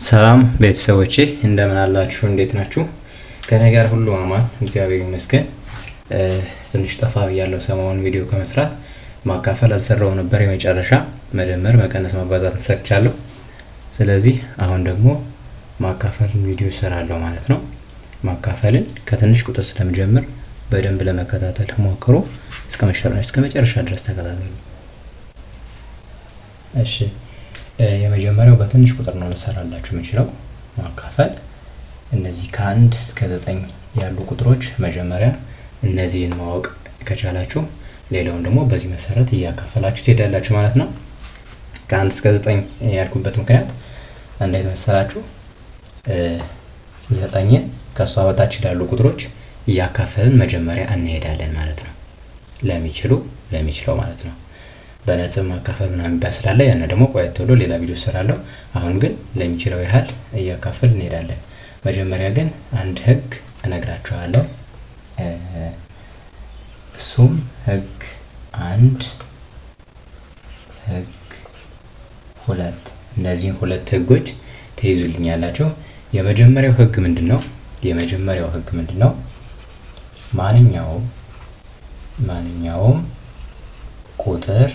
ሰላም ቤተሰቦቼ እንደምን አላችሁ? እንዴት ናችሁ? ከኔ ጋር ሁሉ አማን እግዚአብሔር ይመስገን። ትንሽ ጠፋ ብያለሁ ሰሞኑን ቪዲዮ ከመስራት ማካፈል አልሰራው ነበር። የመጨረሻ መደመር፣ መቀነስ፣ ማባዛትን ሰርቻለሁ። ስለዚህ አሁን ደግሞ ማካፈልን ቪዲዮ እሰራለሁ ማለት ነው። ማካፈልን ከትንሽ ቁጥር ስለምጀምር በደንብ ለመከታተል ሞክሩ። እስከ መጨረሻ ድረስ ተከታተሉ። እሺ የመጀመሪያው በትንሽ ቁጥር ነው ልሰራላችሁ የምችለው ማካፈል። እነዚህ ከ1 እስከ 9 ያሉ ቁጥሮች መጀመሪያ እነዚህን ማወቅ ከቻላችሁ ሌላውን ደግሞ በዚህ መሰረት እያካፈላችሁ ትሄዳላችሁ ማለት ነው። ከ1 እስከ 9 ያልኩበት ምክንያት እንዴት መሰላችሁ? 9ን ከሷ በታች ያሉ ቁጥሮች እያካፈልን መጀመሪያ እንሄዳለን ማለት ነው። ለሚችለው ማለት ነው። በነጥብ ማካፈል ምናምን ባስላለ ያን ደግሞ ቆየት ብሎ ሌላ ቪዲዮ እሰራለሁ። አሁን ግን ለሚችለው ያህል እያካፈል እንሄዳለን። መጀመሪያ ግን አንድ ህግ እነግራችኋለሁ። እሱም ህግ 1 ህግ 2 እነዚህን ሁለት ህጎች ትይዙልኛላችሁ። የመጀመሪያው ህግ ምንድነው? ማንኛውም ቁጥር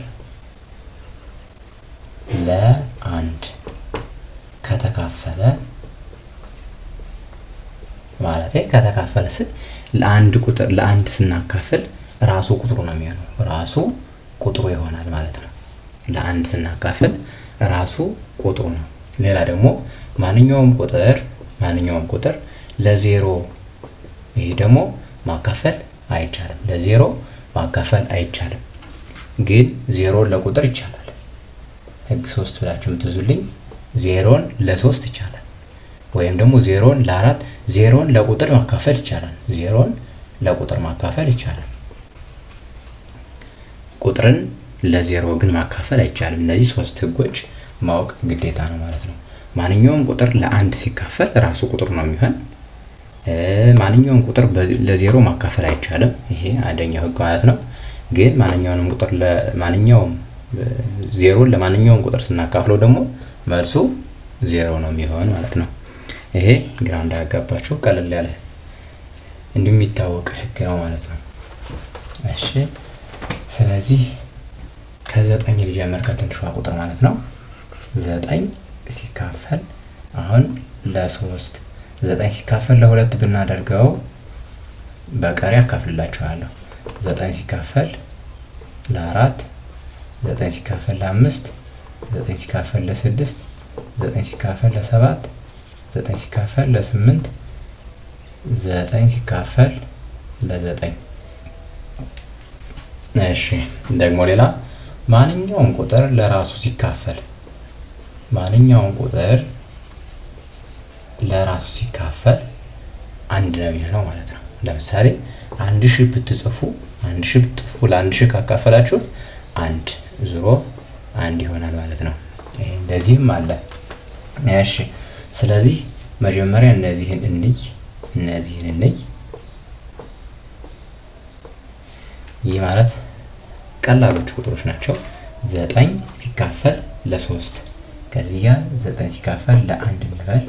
ለአንድ ከተካፈለ ስል ለአንድ ስናካፍል ራሱ ቁጥሩ ነው የሚሆነው። ራሱ ቁጥሩ ይሆናል ማለት ነው። ለአንድ ስናካፍል ራሱ ቁጥሩ ነው። ሌላ ደግሞ ማንኛውም ቁጥር ለዜሮ፣ ይሄ ደግሞ ማካፈል አይቻልም። ለዜሮ ማካፈል አይቻልም፣ ግን ዜሮን ለቁጥር ይቻላል። ህግ 3 ብላችሁ የምትዙልኝ ዜሮን ለ3 ይቻላል፣ ወይም ደግሞ ዜሮን ለ4፣ ዜሮን ለቁጥር ማካፈል ይቻላል። ቁጥርን ለዜሮ ግን ማካፈል አይቻልም። እነዚህ 3 ህጎች ማወቅ ግዴታ ነው ማለት ነው። ማንኛውም ቁጥር ለአንድ ሲካፈል ራሱ ቁጥር ነው የሚሆን። ማንኛውም ቁጥር ለዜሮ ማካፈል አይቻልም። ይሄ አንደኛው ህግ ማለት ነው። ግን ዜሮን ለማንኛውም ቁጥር ስናካፍለው ደግሞ መልሱ ዜሮ ነው የሚሆን ማለት ነው። ይሄ ግራ እንዳያጋባችሁ ቀለል ያለ እንደሚታወቅ ህግ ነው ማለት ነው። እሺ ስለዚህ ከ9 ልጀምር፣ ከትንሿ ቁጥር ማለት ነው። 9 ሲካፈል አሁን ለ3 9 ሲካፈል ለ2 ብናደርገው በቀሪ አካፍልላችኋለሁ። 9 ሲካፈል ለ4፣ 9 ሲካፈል ለ5፣ 9 ሲካፈል ለ6፣ 9 ሲካፈል ለ7፣ 9 ሲካፈል ለ8፣ 9 ሲካፈል ለ9። እሺ ደግሞ ሌላ ማንኛውም ቁጥር ለራሱ ሲካፈል አንድ ነው የሚሆነው ማለት ነው። ለምሳሌ 1000 ብትጽፉ ለ1000 ካካፈላችሁት ዙሮ አንድ ይሆናል ማለት ነው። እንደዚህም አለ። እሺ ስለዚህ መጀመሪያ እነዚህን እንይ። ይህ ማለት ቀላሎች ቁጥሮች ናቸው። 9 ሲካፈል ለ3 ከዚህ ጋር 9 ሲካፈል ለ1 እንበል።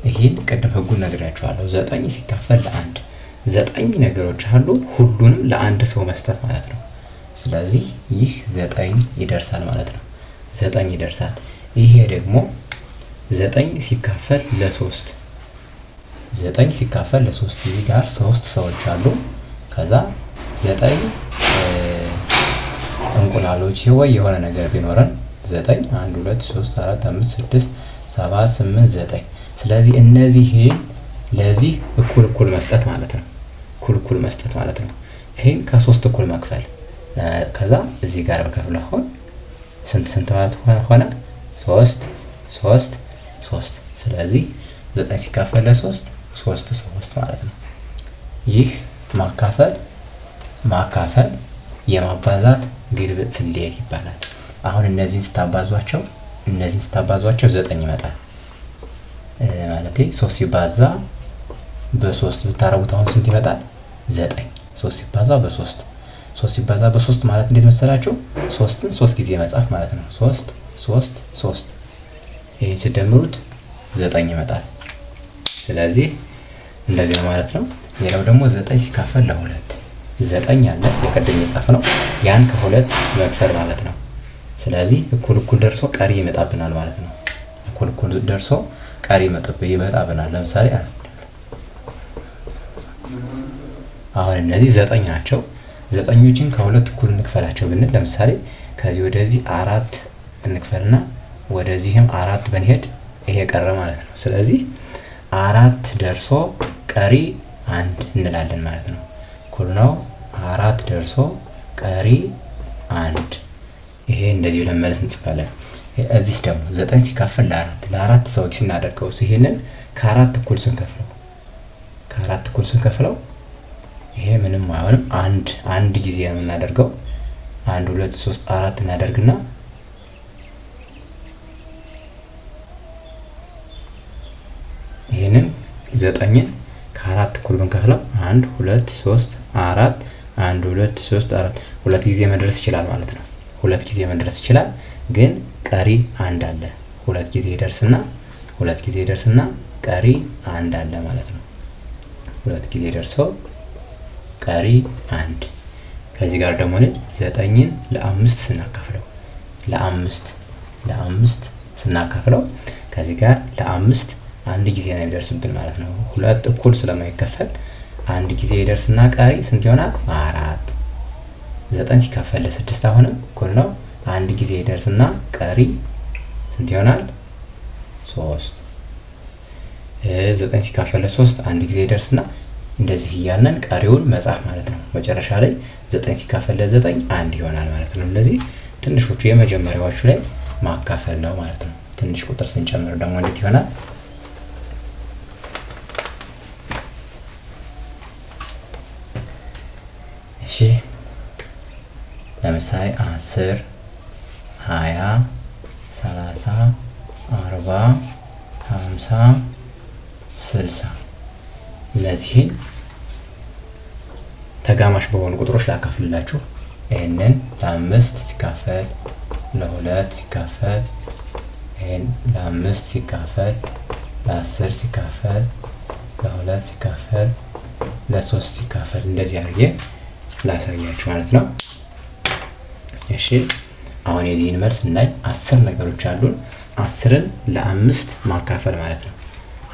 ይሄን ቅድም ህጉን ነግራችኋለሁ። 9 ሲካፈል ለ1 9 ነገሮች አሉ። ሁሉንም ለአንድ ሰው መስጠት ማለት ነው። ስለዚህ ይህ 9 ይደርሳል ማለት ነው። 9 ይደርሳል። ይሄ ደግሞ 9 ሲካፈል ለ3 እዚህ ጋር 3 ሰዎች አሉ። ከዛ 9 እንቁላሎች ወይ የሆነ ነገር ቢኖረን 9 1 2 3 4 5 6 7 8 9። ስለዚህ እነዚህ ለዚህ እኩል መስጠት ማለት ነው። ይሄን ከ3 እኩል መክፈል። ከዛ እዚህ ጋር በከፍል አሁን ስንት ማለት ሆነ? 3። ስለዚህ 9 ሲካፈል ለ3 3 ማለት ነው። ይህ ማካፈል የማባዛት ግልብጥ ስሌት ይባላል። አሁን እነዚህን ስታባዟቸው 9 ይመጣል ማለት 3 ሲባዛ በ3 ብታረጉት አሁን ስንት ይመጣል? 9። 3 ሲባዛ በ3 ማለት እንዴት መሰላችሁ? 3ን 3 ጊዜ መጻፍ ማለት ነው። 3 ይሄን ሲደምሩት 9 ይመጣል። ስለዚህ እንደዚህ ነው ማለት ነው። ሌላው ደግሞ 9 ሲካፈል ለ2 9 አለ የቀደም የጻፍ ነው ያን ከሁለት መክፈል ማለት ነው። ስለዚህ እኩል እኩል ደርሶ ቀሪ ይመጣብናል ማለት ነው። እኩል እኩል ደርሶ ቀሪ ይመጣብናል። ለምሳሌ አሁን እነዚህ 9 ናቸው። 9ኞችን ከሁለት እኩል እንክፈላቸው ብንል ለምሳሌ ከዚህ ወደዚህ 4 እንክፈልና ወደዚህም 4 ብንሄድ ይሄ ቀረ ማለት ነው። ስለዚህ 4 ደርሶ ቀሪ 1 እንላለን ማለት ነው። እኩል ነው 4 ደርሶ ቀሪ 1። ይሄ እንደዚህ ብለን መልስ እንጽፋለን። እዚህ ደግሞ 9 ሲካፈል ለ4 ሰዎች ስናደርገው ይሄንን ከ4 እኩል ስንከፍለው ይሄ ምንም አይሆንም። አንድ ጊዜ ነው የምናደርገው። 1 2 3 4 እናደርግና ይሄንን 9ን ከ4 እኩል ብንከፍለው 1 2 3 4 1 2 3 4 ሁለት ጊዜ መድረስ ይችላል ማለት ነው። ሁለት ጊዜ መድረስ ይችላል፣ ግን ቀሪ 1 አለ። ሁለት ጊዜ ይደርስና ቀሪ 1 አለ ማለት ነው። ሁለት ጊዜ ደርሶ ቀሪ 1። ከዚህ ጋር ደግሞ 9ን ለ5 ስናካፍለው ከዚህ ጋር ለ5 አንድ ጊዜ ነው የሚደርስብን ማለት ነው። ሁለት እኩል ስለማይከፈል አንድ ጊዜ ይደርስና ቀሪ ስንት ይሆናል? 4። 9 ሲካፈል ለ6 አሁንም እኩል ነው። አንድ ጊዜ ይደርስና ቀሪ ስንት ይሆናል? 3። 9 ሲካፈል ለ3 አንድ ጊዜ ይደርስና እንደዚህ እያልን ቀሪውን መጻፍ ማለት ነው። መጨረሻ ላይ 9 ሲካፈል ለ9 1 ይሆናል ማለት ነው። እንደዚህ ትንሾቹ የመጀመሪያዎቹ ላይ ማካፈል ነው ማለት ነው። ትንሽ ቁጥር ስንጨምር ደግሞ እንዴት ይሆናል? እሺ ለምሳሌ 10 20 30 40 50 60 እነዚህን ተጋማሽ በሆኑ ቁጥሮች ላካፍልላችሁ። ይሄንን ለ5 ሲካፈል ለ2 ሲካፈል ይሄን ለ5 ሲካፈል ለ10 ሲካፈል ለ2 ሲካፈል ለ3 ሲካፈል እንደዚህ አድርጌ ላሳያችሁ ማለት ነው። እሺ አሁን የዚህን መልስ እናይ። 10 ነገሮች አሉን። 10ን ለ5 ማካፈል ማለት ነው።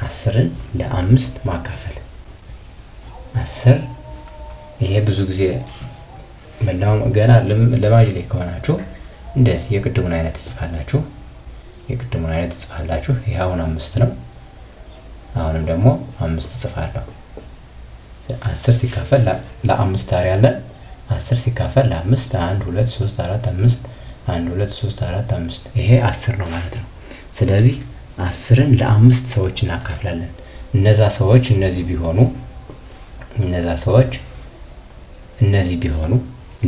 10ን ለ5 ማካፈል 10 ይሄ ብዙ ጊዜ መላው ገና ለማጅ ላይ ከሆናችሁ እንደዚህ የቅድሙን አይነት ትጽፋላችሁ። ይሄ አሁን 5 ነው። አሁንም ደግሞ 5 ጽፋለሁ። 10 ሲካፈል ለ5 ታሪ ያለን 10 ሲካፈል ለ5 1 2 3 4 5 1 2 3 4 5 ይሄ 10 ነው ማለት ነው። ስለዚህ 10ን ለ5 ሰዎች እናካፍላለን። እነዛ ሰዎች እነዚህ ቢሆኑ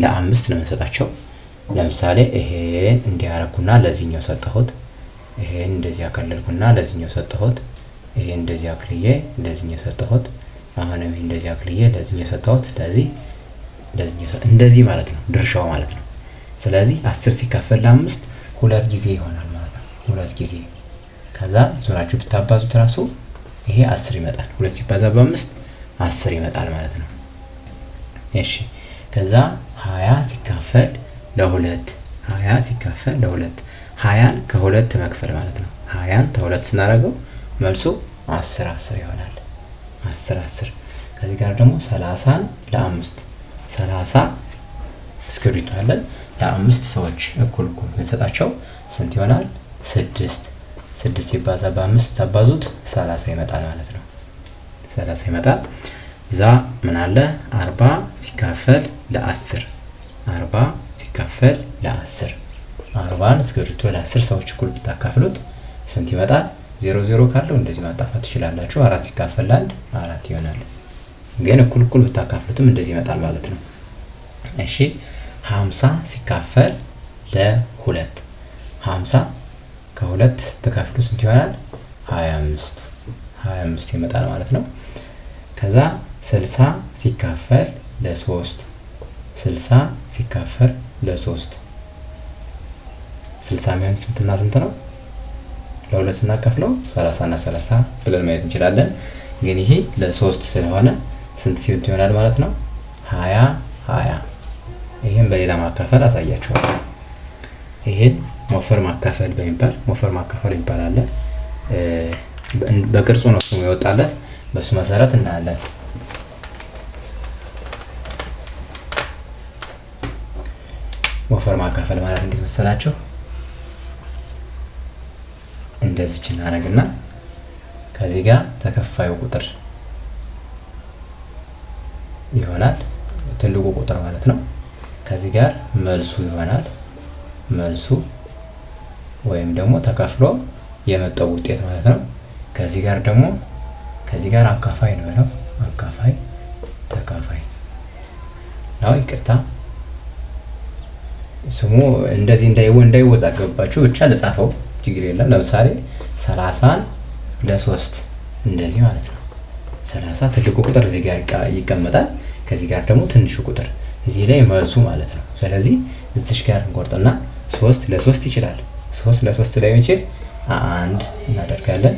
ለ5 ነው የምንሰጣቸው። ለምሳሌ ይሄን እንዲያረኩና ለዚህኛው ሰጠሁት። ይሄን እንደዚህ አከለልኩና ለዚህኛው ሰጠሁት። ይሄን እንደዚህ አክልዬ ለዚህኛው ሰጠሁት። አሁንም እንደዚህ አክልዬ ለዚህኛው ሰጠሁት። ስለዚህ እንደዚህ ማለት ነው ድርሻው ማለት ነው። ስለዚህ 10 ሲካፈል ለ5 ሁለት ጊዜ ይሆናል ማለት ነው። ሁለት ጊዜ ከዛ ዙራችሁ ብታባዙት ራሱ ይሄ 10 ይመጣል። 2 ሲባዛ በ5 10 ይመጣል ማለት ነው። እሺ ከዛ 20 ሲካፈል ለ2 20ን ከሁለት መክፈል ማለት ነው። 20ን ከሁለት ስናደርገው መልሱ 10 ይሆናል። 10 ከዚህ ጋር ደግሞ 30ን ለ5 30 እስክሪብቶ አለን ለ5 ሰዎች እኩል ብንሰጣቸው ስንት ይሆናል? 6 ሲባዛ በ5 ታባዙት 30 ይመጣል ማለት ነው። 30 ይመጣል። እዛ ምን አለ 40 ሲካፈል ለ10 40ን እስክሪብቶ ለ10 ሰዎች እኩል ብታካፍሉት ስንት ይመጣል? 0 ካለው እንደዚህ ማጣፋት ትችላላችሁ። 4 ሲካፈል ለ1 4 ይሆናል። ግን እኩል ብታካፍሉትም እንደዚህ ይመጣል ማለት ነው። እሺ 50 ሲካፈል ለ2 50 ከሁለት ተካፍሉ ስንት ይሆናል? 25 ይመጣል ማለት ነው። ከዛ 60 ሲካፈል ለ3 60 የሚሆን ስንትና ስንት ነው? ለሁለት ስናካፍለው 30 እና 30 ብለን ማየት እንችላለን። ግን ይሄ ለ3 ስለሆነ ስንት ይሆናል ማለት ነው? 20 20። ይሄን በሌላ ማካፈል አሳያችኋለሁ። ይሄን ሞፈር ማካፈል ይባላል። በቅርጹ ነው ስሙ የወጣለት። በሱ መሰረት እናያለን። ሞፈር ማካፈል ማለት እንዴት መሰላችሁ? እንደዚች እናደርግና ከዚህ ጋር ተከፋዩ ቁጥር ይሆናል፣ ትልቁ ቁጥር ማለት ነው። ከዚህ ጋር መልሱ ይሆናል፣ መልሱ ወይም ደግሞ ተከፍሎ የመጣው ውጤት ማለት ነው። ከዚህ ጋር ደግሞ ከዚህ ጋር አካፋይ ነው ያለው፣ አካፋይ ተካፋይ ነው። ይቅርታ ስሙ እንደዚህ እንዳይወዛገብባችሁ ብቻ ልጻፈው፣ ችግር የለም። ለምሳሌ 30 ለ3 እንደዚህ ማለት ነው። 30 ትልቁ ቁጥር እዚህ ጋር ይቀመጣል፣ ከዚህ ጋር ደግሞ ትንሹ ቁጥር እዚህ ላይ መልሱ ማለት ነው። ስለዚህ እዚሽ ጋር እንቆርጥና 3 ለ3 ይችላል። 3 ለ3 ላይ የሚችል 1 እናደርጋለን።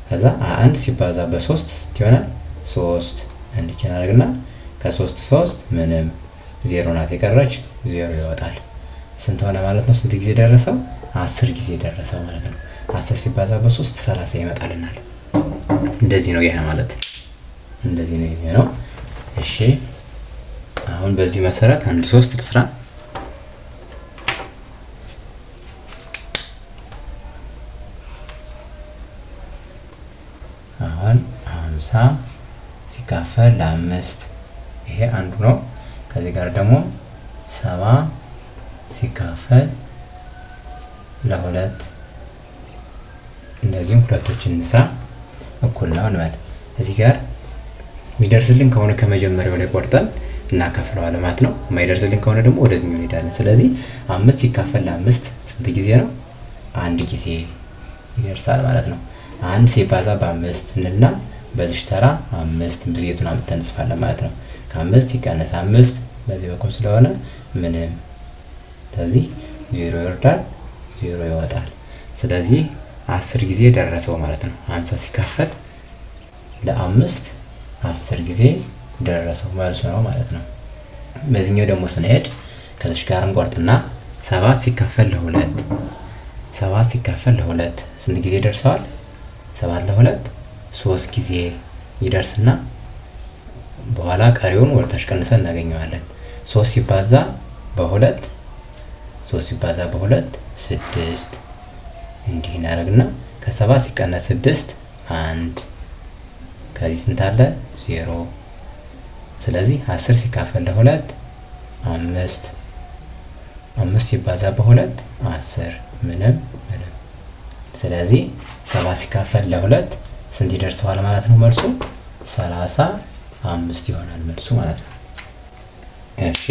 ከዛ 1 ሲባዛ በ3 ይሆናል 3 እንድናደርግና ከ3 3 ምንም 0 ናት የቀረች 0 ይወጣል። ስንት ሆነ ማለት ነው? ስንት ጊዜ ደረሰው? 10 ጊዜ ደረሰው ማለት ነው። 10 ሲባዛ በ3 30 ይመጣልናል። እንደዚህ ነው ይሄ ማለት እንደዚህ ነው ይሄ ነው። እሺ አሁን በዚህ መሰረት 1 3 ልስራ። አሁን 50 ሲካፈል ለ5 ይሄ አንዱ ነው። ከዚህ ጋር ደግሞ 70 ሲካፈል ለ2 እንደዚህም ሁለቶችን እንስራ። እኩል ነው እንበል። እዚህ ጋር የሚደርስልን ከሆነ ከመጀመሪያው ላይ ቆርጠን እናካፍለዋለን ማለት ነው። የማይደርስልን ከሆነ ደግሞ ወደዚህኛው እንሄዳለን። ስለዚህ 5 ሲካፈል ለ5 ስንት ጊዜ ነው? 1 ጊዜ ይደርሳል ማለት ነው። 1 ሲባዛ በ5 እንልና በዚህ ተራ 5 ብዜቱን አምጥተን እንጽፋለን ማለት ነው። ከ5 ሲቀነስ 5 በዚህ በኩል ስለሆነ ምንም፣ ስለዚህ 0 ይወርዳል፣ 0 ይወጣል። ስለዚህ 10 ጊዜ ደረሰው ማለት ነው። 50 ሲካፈል ለ5 10 ጊዜ ደረሰው መልሱ ነው ማለት ነው። በዚህኛው ደግሞ ስንሄድ ከዚህ ጋር እንቆርጥና 7 ሲካፈል ለ2 7 ሲካፈል ለ2 ስንት ጊዜ ደርሰዋል? 7 ለ2 3 ጊዜ ይደርስና በኋላ ቀሪውን ወርታች ቀንሰን እናገኘዋለን። 3 ሲባዛ በ2 6 እንዲህ እናደርግና ከ7 ሲቀነስ 6 1 ከዚህ ስንት አለ? 0። ስለዚህ 10 ሲካፈል ለ2 5 ሲባዛ በ2 10 ምንም። ስለዚህ 7 ሲካፈል ለ2 ስንት ይደርሰዋል ማለት ነው? መልሱ 35 ይሆናል መልሱ ማለት ነው። እሺ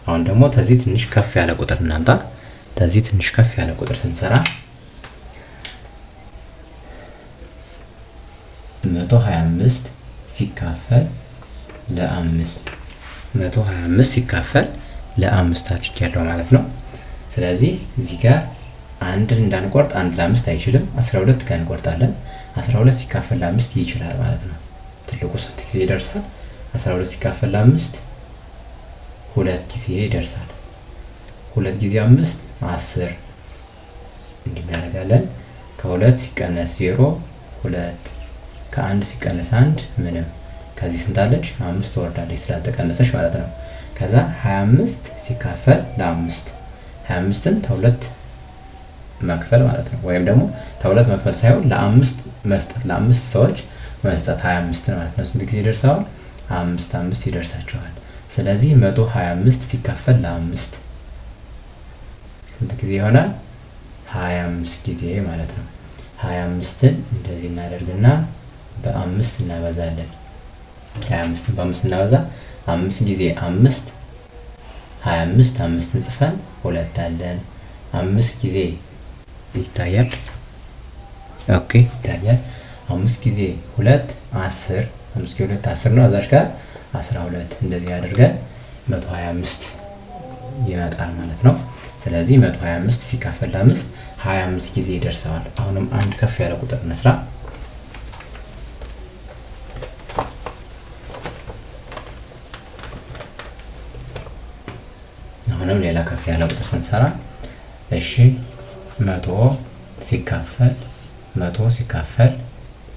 አሁን ደግሞ ተዚህ ትንሽ ከፍ ያለ ቁጥር እናምጣ። ተዚህ ትንሽ ከፍ ያለ ቁጥር ስንሰራ 125 ሲካፈል ለ5 125 ሲካፈል ለ5 አድርጌያለሁ ማለት ነው። ስለዚህ እዚህ ጋር አንድን እንዳንቆርጥ 1 ለ5 አይችልም። 12 ጋር እንቆርጣለን። 12 ሲካፈል ለ5 ይችላል ማለት ነው። ትልቁ ስንት ጊዜ ይደርሳል? 12 ሲካፈል ለ5 2 ጊዜ ይደርሳል። 2 ጊዜ 5 10 እንዲህ እናደርጋለን። ከ2 ሲቀነስ 0 2 ከ1 ሲቀነስ 1 ምንም። ከዚህ ስንት አለች? 5 ትወርዳለች ስላልተቀነሰች ማለት ነው። ከዛ 25 ሲካፈል ለ5 25ን ተሁለት መክፈል ማለት ነው። ወይም ደግሞ ተሁለት መክፈል ሳይሆን ለ5 መስጠት፣ ለ5 ሰዎች መስጠት 25 ማለት ነው። ስንት ጊዜ ይደርሳል? 5 ይደርሳቸዋል። ስለዚህ 125 ሲካፈል ለ5 ስንት ጊዜ ይሆናል? 25 ጊዜ ማለት ነው። 25ን እንደዚህ እናደርግና በ5 እናበዛለን። 25ን በ5 እናበዛ 5 ጊዜ 5 25 5ን ጽፈን 2 አለን። 5 ጊዜ ይታያል። ኦኬ ይታያል። 5 ጊዜ 2 10 5 ጊዜ 2 10 ነው። እዛች ጋር 12 እንደዚህ አድርገን 125 ይመጣል ማለት ነው። ስለዚህ 125 ሲካፈል ለ5 25 ጊዜ ይደርሰዋል። አሁንም አንድ ከፍ ያለ ቁጥር እንስራ። አሁንም ሌላ ከፍ ያለ ቁጥር ስንሰራ እሺ 100 ሲካፈል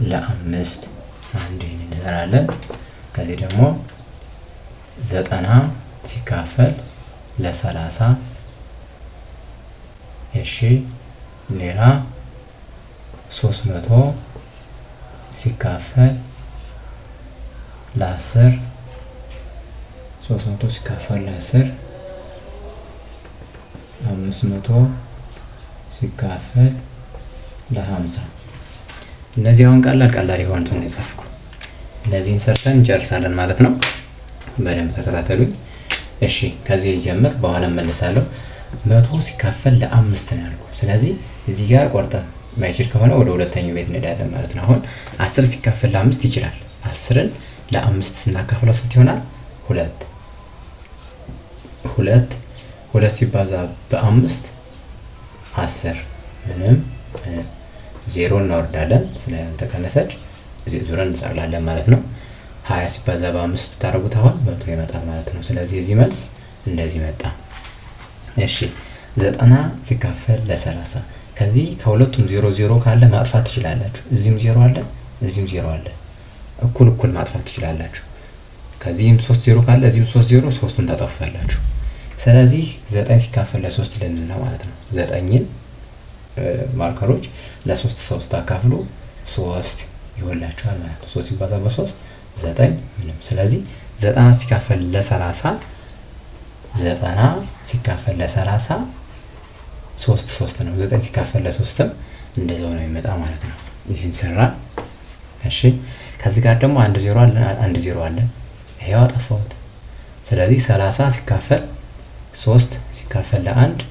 ለ5 አንድ ይሄን እንሰራለን። ከዚህ ደግሞ 90 ሲካፈል ለ30 እሺ ሌላ 300 ሲካፈል ለ10 500 ሲካፈል ለ50 እነዚህ አሁን ቀላል የሆኑትን ነው የጻፍኩ። እነዚህን ሰርተን እንጨርሳለን ማለት ነው። በደንብ ተከታተሉኝ እሺ። ከዚህ ልጀምር፣ በኋላ መልሳለሁ። 100 ሲካፈል ለ5 ነው ያልኩ። ስለዚህ እዚህ ጋር ቆርጠን ማይችል ከሆነ ወደ ሁለተኛው ቤት እንሄዳለን ማለት ነው። አሁን 10 ሲካፈል ለ5 ይችላል። 10ን ለ5 ስናካፍለው ስንት ይሆናል? 2 ሲባዛ በ5 10 ምንም 0 እናወርዳለን። ስለተቀነሰች ዙረን እንሰቅላለን ማለት ነው። 20 ሲባዛ በ5 ብታረጉት አሁን 100 ይመጣል ማለት ነው። ስለዚህ እዚህ መልስ እንደዚህ መጣ። እሺ 90 ሲካፈል ለ30 ከዚህ ከሁለቱም 0 ካለ ማጥፋት ትችላላችሁ። እዚህም 0 አለ፣ እዚህም 0 አለ። እኩል ማጥፋት ትችላላችሁ። ከዚህም 3 ካለ እዚህም 3 ሶስቱን ታጠፉታላችሁ። ስለዚህ 9 ሲካፈል ለ3 ልንል ነው ማለት ነው። 9ን ማርከሮች ለ3 አካፍሉ 3 ይወላችኋል ማለት ነው። 3 ሲባዛ በ3 9 ምንም። ስለዚህ 90 ሲካፈል ለ30 3 ነው። 9 ሲካፈል ለ3ም እንደዛው ነው የሚመጣ ማለት ነው። ይሄን ሰራ። እሺ ከዚህ ጋር ደግሞ 1 0 አለ። ይሄው አጠፋሁት። ስለዚህ 30 ሲካፈል 3 ሲካፈል ለ1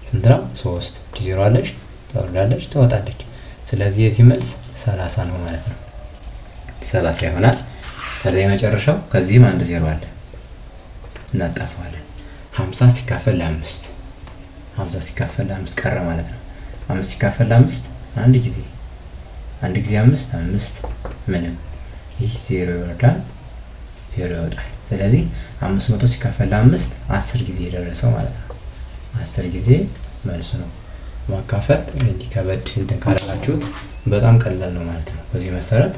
ስንት ነው? 3 0 አለች፣ ትወጣለች። ስለዚህ የዚህ መልስ 30 ነው ማለት ነው። 30 ይሆናል። ከዚህ የመጨረሻው ከዚህም 1 0 አለ፣ እናጣፋለን። 50 ሲካፈል ለ5 ቀረ ማለት ነው። 5 ሲካፈል ለ5 አንድ ጊዜ 5 ምንም። ይህ 0 ይወርዳል፣ 0 ይወጣል። ስለዚህ 500 ሲካፈል ለ5 10 ጊዜ የደረሰው ማለት ነው። 10 ጊዜ መልሱ ነው። ማካፈል እንዲህ ከበድ እንትን ካላችሁት በጣም ቀላል ነው ማለት ነው። በዚህ መሰረት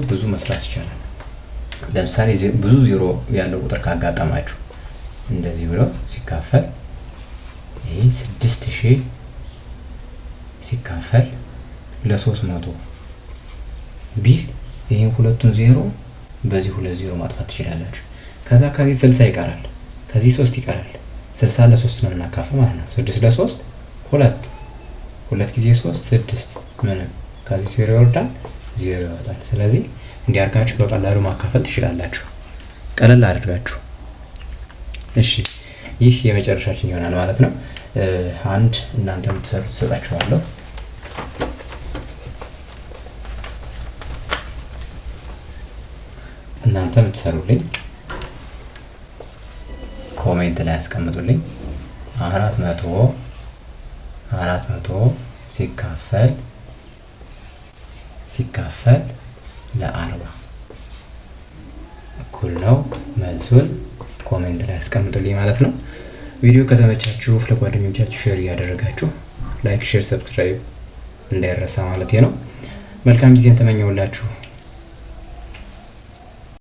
ብዙ መስራት ይቻላል። ለምሳሌ ብዙ 0 ያለው ቁጥር ካጋጠማችሁ እንደዚህ ብሎ ሲካፈል ይሄ 6000 ሲካፈል ለ300 ቢል ይሄን ሁለቱን 0 በዚህ 2 0 ማጥፋት ትችላላችሁ። ከዛ ከዚህ 60 ይቀራል፣ ከዚህ 3 ይቀራል። 60 ለ3 ነው እናካፍል ማለት ነው። 6 ለ3 2 ጊዜ 3 6 ምንም። ከዚህ 0 ይወርዳል፣ 0 ይወጣል። ስለዚህ እንዲያርጋችሁ በቀላሉ ማካፈል ትችላላችሁ፣ ቀለል አድርጋችሁ። እሺ ይህ የመጨረሻችን ይሆናል ማለት ነው። አንድ እናንተ የምትሰሩት ሰጣችኋለሁ። እናንተ የምትሰሩልኝ ኮሜንት ላይ አስቀምጡልኝ። 400 ሲካፈል ለ40 እኩል ነው። መልሱን ኮሜንት ላይ አስቀምጡልኝ ማለት ነው። ቪዲዮ ከተመቻችሁ ለጓደኞቻችሁ ሼር እያደረጋችሁ ላይክ፣ ሼር፣ ሰብስክራይብ እንዳይረሳ ማለት ነው። መልካም ጊዜን ተመኘውላችሁ።